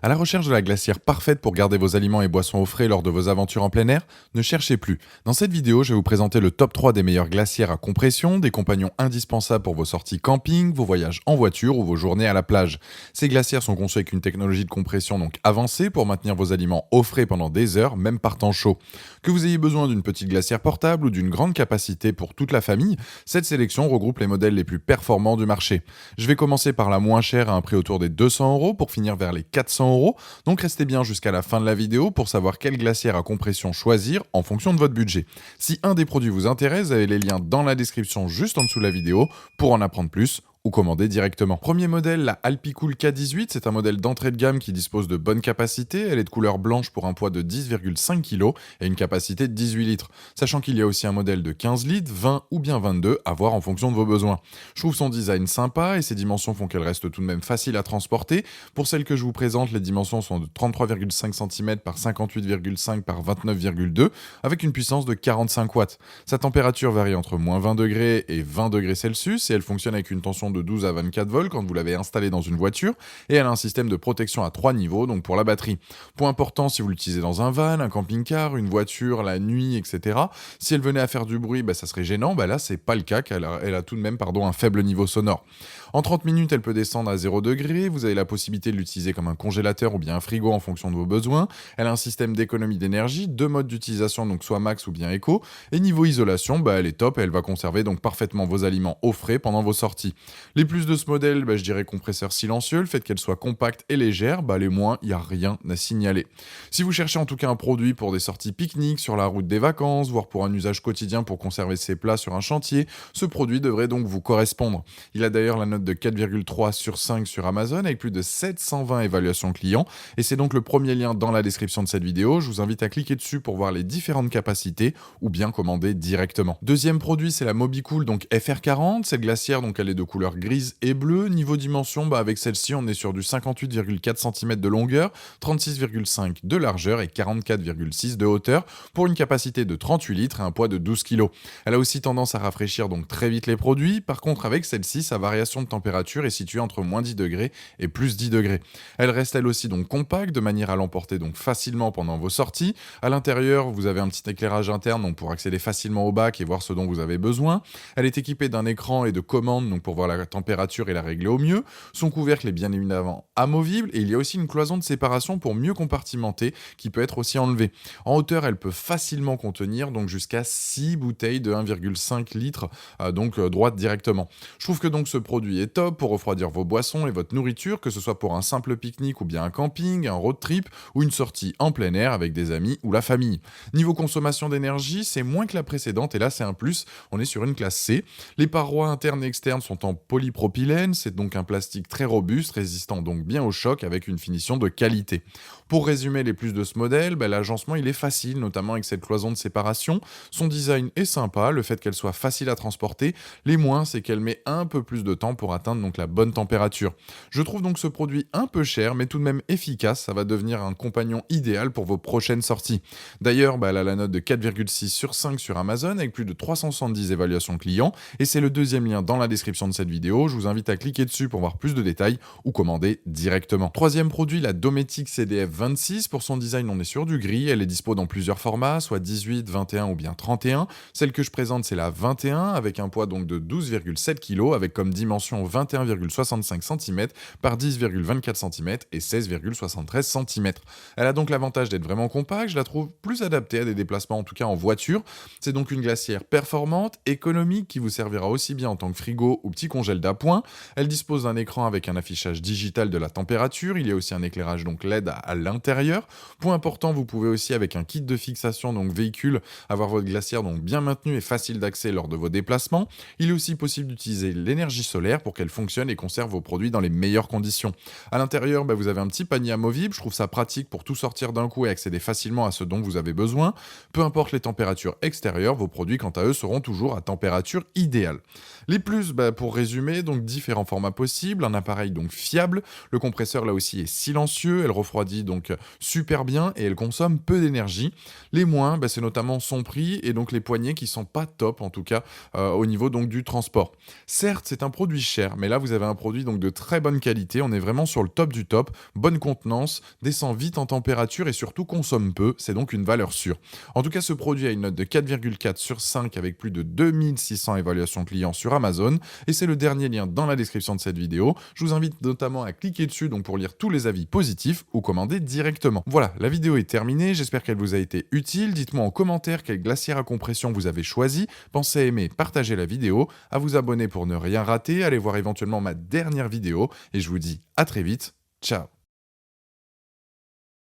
À la recherche de la glacière parfaite pour garder vos aliments et boissons au frais lors de vos aventures en plein air, ne cherchez plus. Dans cette vidéo, je vais vous présenter le top 3 des meilleures glacières à compression, des compagnons indispensables pour vos sorties camping, vos voyages en voiture ou vos journées à la plage. Ces glacières sont conçues avec une technologie de compression donc avancée pour maintenir vos aliments au frais pendant des heures, même par temps chaud. Que vous ayez besoin d'une petite glacière portable ou d'une grande capacité pour toute la famille, cette sélection regroupe les modèles les plus performants du marché. Je vais commencer par la moins chère à un prix autour des 200 € pour finir vers les 400 €. Donc restez bien jusqu'à la fin de la vidéo pour savoir quelle glacière à compression choisir en fonction de votre budget. Si un des produits vous intéresse, vous avez les liens dans la description juste en dessous de la vidéo pour en apprendre plus ou commander directement. Premier modèle, la Alpicool K18, c'est un modèle d'entrée de gamme qui dispose de bonnes capacités. Elle est de couleur blanche pour un poids de 10,5 kg et une capacité de 18 litres. Sachant qu'il y a aussi un modèle de 15 litres, 20 ou bien 22 à voir en fonction de vos besoins. Je trouve son design sympa et ses dimensions font qu'elle reste tout de même facile à transporter. Pour celle que je vous présente, les dimensions sont de 33,5 cm par 58,5 par 29,2 avec une puissance de 45 watts. Sa température varie entre moins 20 degrés et 20 degrés Celsius et elle fonctionne avec une tension de 12 à 24 volts quand vous l'avez installée dans une voiture et elle a un système de protection à 3 niveaux donc pour la batterie. Point important si vous l'utilisez dans un van, un camping-car, une voiture, la nuit, etc. Si elle venait à faire du bruit, ça serait gênant. Là, c'est pas le cas, elle a tout de même un faible niveau sonore. En 30 minutes, elle peut descendre à 0 degré. Vous avez la possibilité de l'utiliser comme un congélateur ou bien un frigo en fonction de vos besoins. Elle a un système d'économie d'énergie, deux modes d'utilisation, donc soit max ou bien éco. Et niveau isolation, elle est top et elle va conserver donc parfaitement vos aliments au frais pendant vos sorties. Les plus de ce modèle, je dirais compresseur silencieux, le fait qu'elle soit compacte et légère, les moins, il n'y a rien à signaler. Si vous cherchez en tout cas un produit pour des sorties pique-nique, sur la route des vacances, voire pour un usage quotidien pour conserver ses plats sur un chantier, ce produit devrait donc vous correspondre. Il a d'ailleurs la note de 4,3 sur 5 sur Amazon avec plus de 720 évaluations clients et c'est donc le premier lien dans la description de cette vidéo. Je vous invite à cliquer dessus pour voir les différentes capacités ou bien commander directement. Deuxième produit, c'est la Mobicool donc FR40. Cette glacière donc elle est de couleur grise et bleue. Niveau dimension, avec celle-ci on est sur du 58,4 cm de longueur, 36,5 de largeur et 44,6 de hauteur pour une capacité de 38 litres et un poids de 12 kg. Elle a aussi tendance à rafraîchir donc très vite les produits. Par contre avec celle-ci, sa variation de température est située entre moins 10 degrés et plus 10 degrés. Elle reste elle aussi donc compacte de manière à l'emporter donc facilement pendant vos sorties. À l'intérieur, vous avez un petit éclairage interne donc pour accéder facilement au bac et voir ce dont vous avez besoin. Elle est équipée d'un écran et de commandes donc pour voir la température et la régler au mieux. Son couvercle est bien évidemment amovible et il y a aussi une cloison de séparation pour mieux compartimenter qui peut être aussi enlevée. En hauteur, elle peut facilement contenir donc jusqu'à 6 bouteilles de 1,5 litres droite directement. Je trouve que donc ce produit est top pour refroidir vos boissons et votre nourriture, que ce soit pour un simple pique-nique ou bien un camping, un road trip ou une sortie en plein air avec des amis ou la famille. Niveau consommation d'énergie, c'est moins que la précédente et là c'est un plus, on est sur une classe C. Les parois internes et externes sont en polypropylène, c'est donc un plastique très robuste, résistant donc bien au choc avec une finition de qualité. Pour résumer les plus de ce modèle, l'agencement il est facile, notamment avec cette cloison de séparation. Son design est sympa, le fait qu'elle soit facile à transporter. Les moins, c'est qu'elle met un peu plus de temps pour atteindre donc la bonne température. Je trouve donc ce produit un peu cher, mais tout de même efficace. Ça va devenir un compagnon idéal pour vos prochaines sorties. D'ailleurs, elle a la note de 4,6 sur 5 sur Amazon avec plus de 370 évaluations clients. Et c'est le deuxième lien dans la description de cette vidéo. Je vous invite à cliquer dessus pour voir plus de détails ou commander directement. Troisième produit, la Dometic CDF 26. Pour son design, on est sur du gris. Elle est dispo dans plusieurs formats, soit 18, 21 ou bien 31. Celle que je présente, c'est la 21 avec un poids donc de 12,7 kg avec comme dimension 21,65 cm par 10,24 cm et 16,73 cm. Elle a donc l'avantage d'être vraiment compacte. Je la trouve plus adaptée à des déplacements, en tout cas en voiture. C'est donc une glacière performante, économique qui vous servira aussi bien en tant que frigo ou petit congèle d'appoint. Elle dispose d'un écran avec un affichage digital de la température. Il y a aussi un éclairage donc LED à l'intérieur. Point important, vous pouvez aussi avec un kit de fixation donc véhicule avoir votre glacière donc bien maintenue et facile d'accès lors de vos déplacements. Il est aussi possible d'utiliser l'énergie solaire pour qu'elle fonctionne et conserve vos produits dans les meilleures conditions. À l'intérieur, vous avez un petit panier amovible. Je trouve ça pratique pour tout sortir d'un coup et accéder facilement à ce dont vous avez besoin. Peu importe les températures extérieures, vos produits quant à eux seront toujours à température idéale. Les plus, pour résumer, résumé, donc différents formats possibles, un appareil donc fiable, le compresseur là aussi est silencieux, elle refroidit donc super bien et elle consomme peu d'énergie. Les moins, c'est notamment son prix et donc les poignées qui sont pas top en tout cas au niveau donc du transport. Certes, c'est un produit cher, mais là vous avez un produit donc de très bonne qualité, on est vraiment sur le top du top, bonne contenance, descend vite en température et surtout consomme peu, c'est donc une valeur sûre. En tout cas, ce produit a une note de 4,4 sur 5 avec plus de 2600 évaluations clients sur Amazon et c'est le dernier lien dans la description de cette vidéo. Je vous invite notamment à cliquer dessus donc pour lire tous les avis positifs ou commander directement. Voilà, la vidéo est terminée, j'espère qu'elle vous a été utile. Dites-moi en commentaire quelle glacière à compression vous avez choisi. Pensez à aimer, partager la vidéo, à vous abonner pour ne rien rater, allez voir éventuellement ma dernière vidéo et je vous dis à très vite. Ciao.